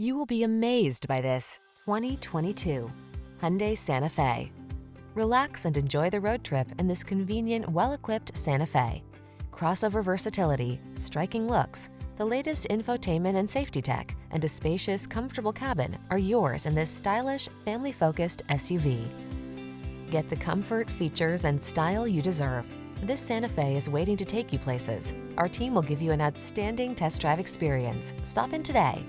You will be amazed by this 2022 Hyundai Santa Fe. Relax and enjoy the road trip in this convenient, well-equipped Santa Fe. Crossover versatility, striking looks, the latest infotainment and safety tech, and a spacious, comfortable cabin are yours in this stylish, family-focused SUV. Get the comfort, features, and style you deserve. This Santa Fe is waiting to take you places. Our team will give you an outstanding test drive experience. Stop in today.